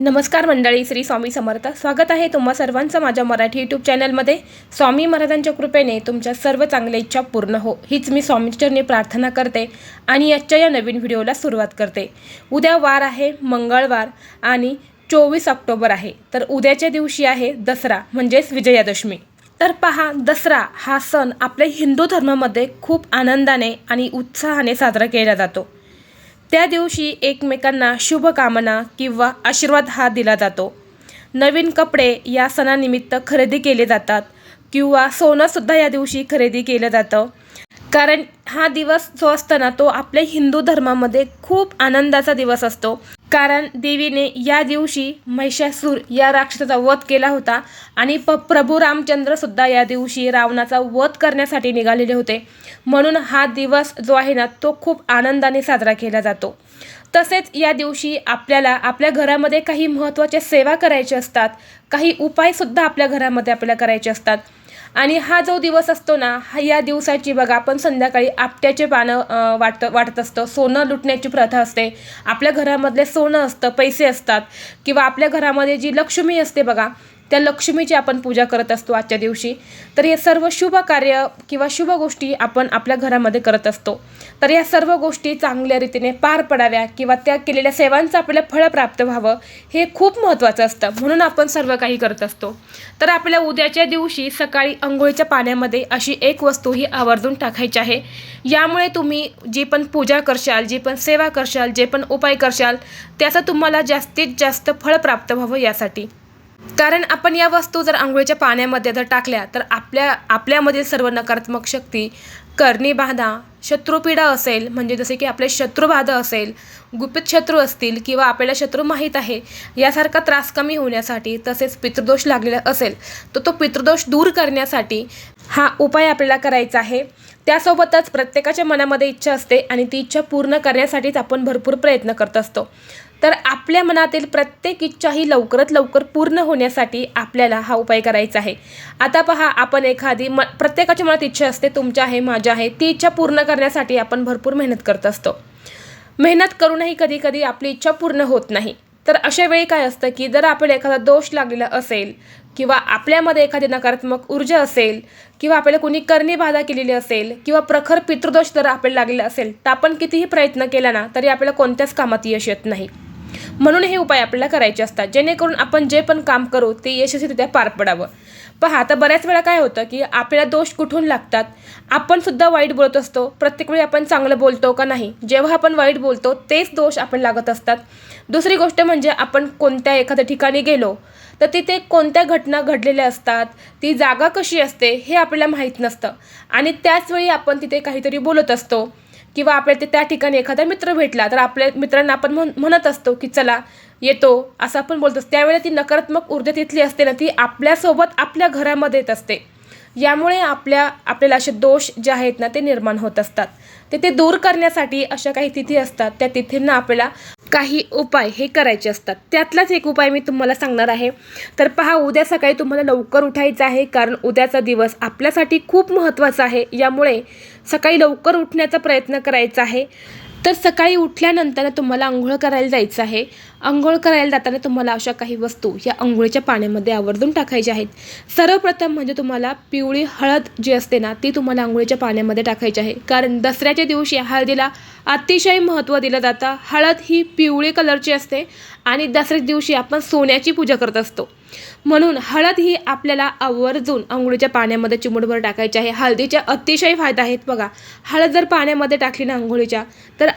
नमस्कार मंडळी, श्री स्वामी समर्थ. स्वागत आहे तुम्हा सर्वांचं माझ्या मराठी यूट्यूब चॅनलमध्ये. स्वामी महाराजांच्या कृपेने तुमच्या सर्व चांगल्या इच्छा पूर्ण हो, हीच मी स्वामीचरणी प्रार्थना करते आणि आजच्या या नवीन व्हिडिओला सुरुवात करते. उद्या वार आहे मंगळवार आणि 24 ऑक्टोबर आहे. तर उद्याच्या दिवशी आहे दसरा म्हणजेच विजयादशमी. तर पहा, दसरा हा सण आपल्या हिंदू धर्मामध्ये खूप आनंदाने आणि उत्साहाने साजरा केला जातो. त्या दिवशी एकमेकांना शुभकामना किंवा आशीर्वाद हा दिला जातो. नवीन कपडे या सणानिमित्त खरेदी केले जातात किंवा सोनंसुद्धा या दिवशी खरेदी केलं जातं. कारण हा दिवस जो असतो ना, तो आपल्या हिंदू धर्मामध्ये खूप आनंदाचा दिवस असतो. कारण देवीने या दिवशी महिषासूर या राक्षसाचा वध केला होता आणि प्रभू रामचंद्रसुद्धा या दिवशी रावणाचा वध करण्यासाठी निघालेले होते. म्हणून हा दिवस जो आहे ना, तो खूप आनंदाने साजरा केला जातो. तसेच या दिवशी आपल्याला आपल्या घरामध्ये काही महत्त्वाच्या सेवा करायच्या असतात, काही उपायसुद्धा आपल्या घरामध्ये आपल्याला करायचे असतात. आणि हा जो दिवस असतो ना, या दिवसाची बघा, आपण संध्याकाळी आपट्याचे पानं वाटत असतं. सोनं लुटण्याची प्रथा असते. आपल्या घरामधले सोनं असतं, पैसे असतात किंवा आपल्या घरामध्ये जी लक्ष्मी असते बघा, त्या लक्ष्मीची आपण पूजा करत असतो आजच्या दिवशी. तर हे सर्व शुभ कार्य किंवा शुभ गोष्टी आपण आपल्या घरामध्ये करत असतो. तर या सर्व गोष्टी चांगल्या रीतीने पार पडाव्या किंवा त्या केलेल्या सेवांचं आपल्याला फळ प्राप्त व्हावं, हे खूप महत्त्वाचं असतं. म्हणून आपण सर्व काही करत असतो. तर आपल्या उद्याच्या दिवशी सकाळी अंघोळीच्या पाण्यामध्ये अशी एक वस्तू ही आवर्जून टाकायची आहे. यामुळे तुम्ही जी पण पूजा करशाल, जी पण सेवा करशाल, जे पण उपाय करशाल, त्याचं तुम्हाला जास्तीत जास्त फळ प्राप्त व्हावं यासाठी. कारण आपण या वस्तू जर अंघोळीच्या पाण्यामध्ये जर टाकल्या तर आपल्यामधील सर्व नकारात्मक शक्ती, करणी बाधा, शत्रुपीडा असेल, म्हणजे जसे की आपले शत्रुबाधा असेल, गुपित शत्रू असतील किंवा आपल्याला शत्रू माहीत आहे यासारखा त्रास कमी होण्यासाठी, तसेच पितृदोष लागलेला असेल तर तो पितृदोष दूर करण्यासाठी हा उपाय आपल्याला करायचा आहे. त्यासोबतच प्रत्येकाच्या मनामध्ये इच्छा असते आणि ती इच्छा पूर्ण करण्यासाठीच आपण भरपूर प्रयत्न करत असतो. तर आपल्या मनातील प्रत्येक इच्छा ही लवकरात लवकर पूर्ण होण्यासाठी आपल्याला हा उपाय करायचा आहे. आता पहा, आपण एखादी प्रत्येकाच्या मनात इच्छा असते, तुमच्या आहे, माझ्या आहे, ती इच्छा पूर्ण करण्यासाठी आपण भरपूर मेहनत करत असतो. मेहनत करूनही कधी कधी आपली इच्छा पूर्ण होत नाही. तर अशा वेळी काय असतं की जर आपल्याला एखादा दोष लागलेला असेल किंवा आपल्यामध्ये एखादी नकारात्मक ऊर्जा असेल किंवा आपल्याला कोणी करणी बाधा केलेली असेल किंवा प्रखर पितृदोष जर आपल्याला लागलेला असेल, तर आपण कितीही प्रयत्न केला ना, तरी आपल्याला कोणत्याच कामात यश येत नाही. म्हणून हे उपाय आपल्याला करायचे असतात, जेणेकरून आपण जे पण काम करू ते यशस्वीरित्या पार पडावं. पहा, आता बऱ्याच वेळा काय होतं की आपल्याला दोष कुठून लागतात, आपण सुद्धा वाईट बोलत असतो. प्रत्येक वेळी आपण चांगलं बोलतो का नाही, जेव्हा आपण वाईट बोलतो तेच दोष आपण लागत असतात. दुसरी गोष्ट म्हणजे आपण कोणत्या एखाद्या ठिकाणी गेलो तर तिथे कोणत्या घटना घडलेल्या असतात, ती जागा कशी असते हे आपल्याला माहीत नसतं आणि त्याचवेळी आपण तिथे काहीतरी बोलत असतो किंवा आपल्याला त्या ठिकाणी एखादा मित्र भेटला तर आपल्या मित्रांना आपण म्हणत असतो की चला येतो, असं आपण बोलतो. त्यावेळेला ती नकारात्मक ऊर्जा तिथली असते ना, ती आपल्यासोबत आपल्या घरामध्ये येत असते. यामुळे आपल्याला असे दोष जे आहेत ना, ते निर्माण होत असतात. ते दूर करण्यासाठी अशा काही तिथी असतात, त्या तिथींना आपल्याला काही उपाय हे करायचे असतात. त्यातलाच एक उपाय मी तुम्हाला सांगणार आहे. तर पहा, उद्या सकाळी तुम्हाला लवकर उठायचं आहे, कारण उद्याचा दिवस आपल्यासाठी खूप महत्त्वाचा आहे. यामुळे सकाळी लवकर उठण्याचा प्रयत्न करायचा आहे. तर सकाळी उठल्यानंतर तुम्हाला अंघोळ करायला जायचं आहे. अंघोळ करायला जाताना तुम्हाला अशा काही वस्तू या अंघोळीच्या पाण्यामध्ये आवर्जून टाकायच्या आहेत. सर्वप्रथम म्हणजे तुम्हाला पिवळी हळद जी असते ना, ती तुम्हाला अंघोळीच्या पाण्यामध्ये टाकायची आहे. कारण दसऱ्याच्या दिवशी हळदीला अतिशय महत्त्व दिलं जातं. हळद ही पिवळी कलरची असते आणि दसऱ्याच्या दिवशी आपण सोन्याची पूजा करत असतो. म्हणून हळद ही आपल्याला आवर्जून अंघोळीच्या पाण्यामध्ये चिमूटभर टाकायची आहे. हळदीच्या अतिशय फायदा आहेत बघा. हळद जर पाण्यामध्ये टाकली ना अंघोळीच्या, तर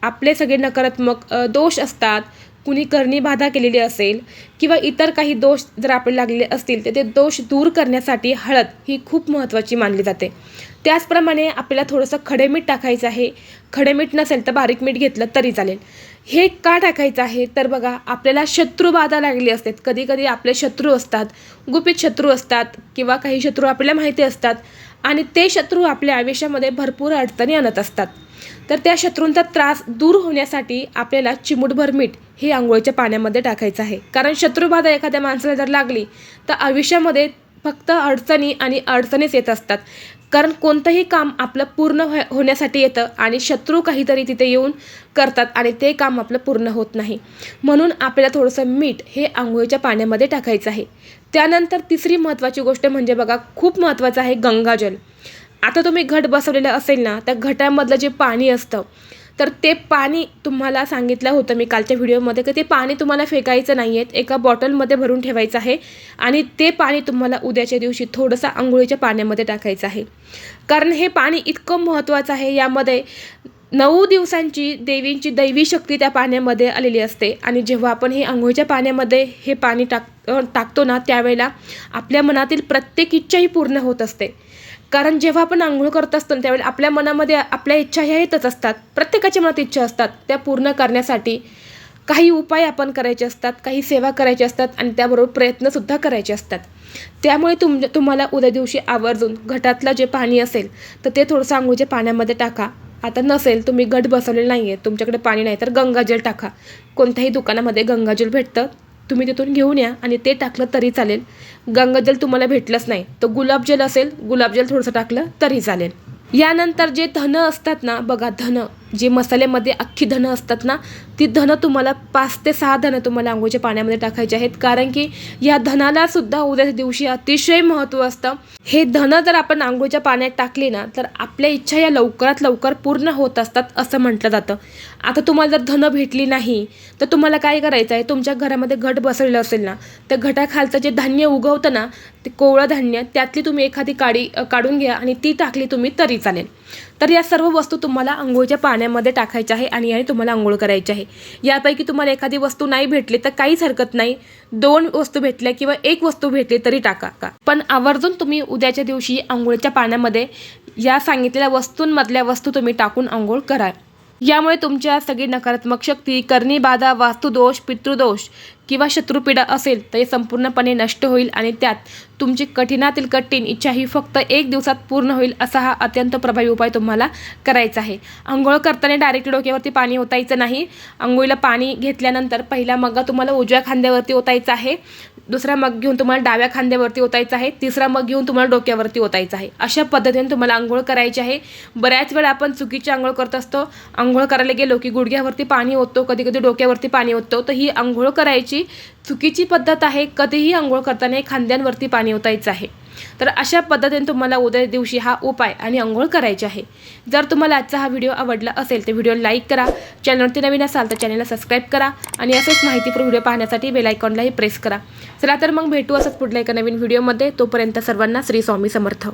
आपले सगळे नकारात्मक दोष असतात, कुणी करणी बाधा केलेली असेल किंवा इतर काही दोष जर आपल्याला लागलेले असतील तर ते दोष दूर करण्यासाठी हळद ही खूप महत्त्वाची मानली जाते. त्याचप्रमाणे आपल्याला थोडंसं खडेमीठ टाकायचं आहे. खडेमीठ नसेल तर बारीक मीठ घेतलं तरी चालेल. हे का टाकायचं आहे तर बघा, आपल्याला शत्रुबाधा लागली असते. कधी कधी आपले शत्रू असतात, गुपित शत्रू असतात किंवा काही शत्रू आपल्याला माहिती असतात आणि ते शत्रू आपल्या आयुष्यामध्ये भरपूर अडचणी आणत असतात. तर त्या शत्रूंचा त्रास दूर होण्यासाठी आपल्याला चिमूटभर मीठ हे अंघोळीच्या पाण्यामध्ये टाकायचं आहे. कारण शत्रुबाधा एखाद्या माणसाला जर लागली तर आयुष्यामध्ये फक्त अडचणी आणि अडचणीच येत असतात. कारण कोणतंही काम आपलं पूर्ण होण्यासाठी येतं आणि शत्रू काहीतरी तिथे येऊन करतात आणि ते काम आपलं पूर्ण होत नाही. म्हणून आपल्याला थोडंसं मीठ हे अंघोळीच्या पाण्यामध्ये टाकायचं आहे. त्यानंतर तिसरी महत्त्वाची गोष्ट म्हणजे बघा, खूप महत्त्वाचं आहे गंगाजल. आता तुम्ही घट बसवलेलं असेल ना, त्या घटामधलं जे पाणी असतं, तर ते पाणी तुम्हाला सांगितलं होतं मी कालच्या व्हिडिओमध्ये की ते पाणी तुम्हाला फेकायचं नाही आहे, एका बॉटलमध्ये भरून ठेवायचं आहे आणि ते पाणी तुम्हाला उद्याच्या दिवशी थोडंसं अंघोळीच्या पाण्यामध्ये टाकायचं आहे. कारण हे पाणी इतकं महत्त्वाचं आहे, यामध्ये 9 दिवसांची देवींची दैवी शक्ती त्या पाण्यामध्ये आलेली असते आणि जेव्हा आपण हे अंघोळीच्या पाण्यामध्ये हे पाणी टाकतो ना, त्यावेळेला आपल्या मनातील प्रत्येक इच्छा ही पूर्ण होत असते. कारण जेव्हा आपण अंघोळ करत असतो त्यावेळेला आपल्या मनामध्ये आपल्या इच्छा ह्या येतच असतात. प्रत्येकाच्या मनात इच्छा असतात. त्या पूर्ण करण्यासाठी काही उपाय आपण करायचे असतात, काही सेवा करायची असतात आणि त्याबरोबर प्रयत्नसुद्धा करायचे असतात. त्यामुळे तुम्हाला उद्या दिवशी आवर्जून घटातलं जे पाणी असेल तर ते थोडंसं अंघोळीच्या पाण्यामध्ये टाका. आता नसेल, तुम्ही घट बसवलेलं नाही आहे, तुमच्याकडे पाणी नाही, तर गंगाजल टाका. कोणत्याही दुकानामध्ये गंगाजल भेटतं, तुम्ही तिथून घेऊन या आणि ते टाकलं तरी चालेल. गंगाजल तुम्हाला भेटलंच नाही तर गुलाबजल असेल, गुलाबजल थोडंसं टाकलं तरी चालेल. यानंतर जे धनं असतात ना, बघा धनं, जे मसाल्यामध्ये अख्खी धनं असतात ना, ती धनं तुम्हाला 5 ते 6 धनं तुम्हाला अंघोळीच्या पाण्यामध्ये टाकायचे आहेत. कारण की या धनाला सुद्धा उद्याच्या दिवशी अतिशय महत्त्व असतं. हे धनं जर आपण अंघोळीच्या पाण्यात टाकली ना, तर आपल्या इच्छा या लवकरात लवकर पूर्ण होत असतात असं म्हटलं जातं. आता तुम्हाला जर धनं भेटली नाही तर तुम्हाला काय करायचं आहे, तुमच्या घरामध्ये घट बसवलेलं असेल ना, तर घटाखालचं जे धान्य उगवतं ना, ते कोवळं धान्य, त्यातली तुम्ही एखादी काडी काढून घ्या आणि ती टाकली तुम्ही तरी चालेल. तर या सर्व वस्तू तुम्हाला अंघोळीच्या पाण्यामध्ये टाकायच्या आहे आणि याने तुम्हाला अंघोळ करायची आहे. यापैकी तुम्हाला एखादी वस्तू नाही भेटली तर काहीच हरकत नाही. 2 वस्तू भेटल्या किंवा 1 वस्तू भेटली तरी टाका. पण आवर्जून तुम्ही उद्याच्या दिवशी अंघोळीच्या पाण्यामध्ये या सांगितलेल्या वस्तूंमधल्या वस्तू तुम्ही टाकून अंघोळ करा. यामुळे तुमच्या सगळी नकारात्मक शक्ती, करणी बाधा, वास्तुदोष, पितृदोष किंवा शत्रुपीडा असेल तर हे संपूर्णपणे नष्ट होईल आणि त्यात तुमची कठीणातील कठीण इच्छा ही फक्त 1 दिवसात पूर्ण होईल. असा हा अत्यंत प्रभावी उपाय तुम्हाला करायचा आहे. अंघोळ करताना डायरेक्ट डोक्यावरती पाणी ओतायचं नाही. अंघोळीला पाणी घेतल्यानंतर पहिला मग तुम्हाला उजव्या खांद्यावरती ओतायचा आहे, दुसरा मग घेऊन तुम्हाला डाव्या खांद्यावरती ओतायचा आहे, तिसरा मग घेऊन तुम्हाला डोक्यावरती ओतायचा आहे. अशा पद्धतीने तुम्हाला अंघोळ करायची आहे. बऱ्याच वेळा आपण चुकीची अंघोळ करत असतो. अंघोळ करायला गेलो की गुडघ्यावरती पाणी ओततो, कधी कधी डोक्यावरती पाणी ओततो. तर ही अंघोळ करायची चुकीची पद्धत आहे. कधीही अंघोळ करताना खांद्यांवरती पाणी ओतायचं आहे. तर अशा पद्धतीने तुम्हाला उद्या दिवशी हा उपाय आणि अंघोळ करायची आहे. जर तुम्हाला आजचा हा व्हिडिओ आवडला असेल तर व्हिडिओ लाईक करा. चॅनलवरती नवीन असाल तर चॅनलला सबस्क्राईब करा आणि असेच माहितीपूर्ण व्हिडिओ पाहण्यासाठी बेल आयकॉनलाही प्रेस करा. चला तर मग भेटू असंच पुढल्या एका नवीन व्हिडिओमध्ये. तोपर्यंत सर्वांना श्री स्वामी समर्थ.